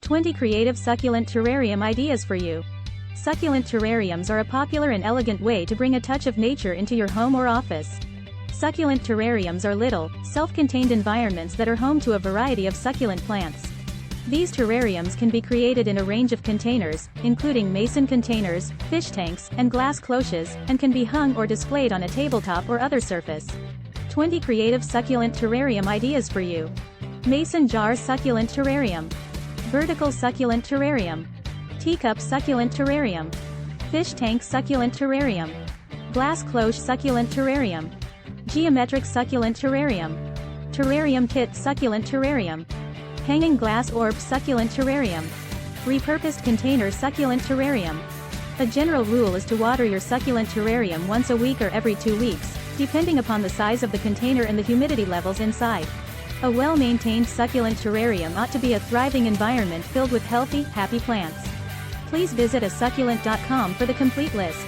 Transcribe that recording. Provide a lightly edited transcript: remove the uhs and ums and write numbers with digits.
20 creative succulent terrarium ideas for you. Succulent terrariums are a popular and elegant way to bring a touch of nature into your home or office. Succulent terrariums are little, self-contained environments that are home to a variety of succulent plants. These terrariums can be created in a range of containers, including mason containers, fish tanks, and glass cloches, and can be hung or displayed on a tabletop or other surface. 20 creative succulent terrarium ideas for you. Mason jar succulent terrarium. Vertical succulent terrarium. Teacup succulent terrarium. Fish tank succulent terrarium. Glass cloche succulent terrarium. Geometric succulent terrarium. Terrarium kit succulent terrarium. Hanging glass orb succulent terrarium. Repurposed container succulent terrarium. A general rule is to water your succulent terrarium once a week or every 2 weeks, depending upon the size of the container and the humidity levels inside. A well-maintained succulent terrarium ought to be a thriving environment filled with healthy, happy plants. Please visit asucculent.com for the complete list.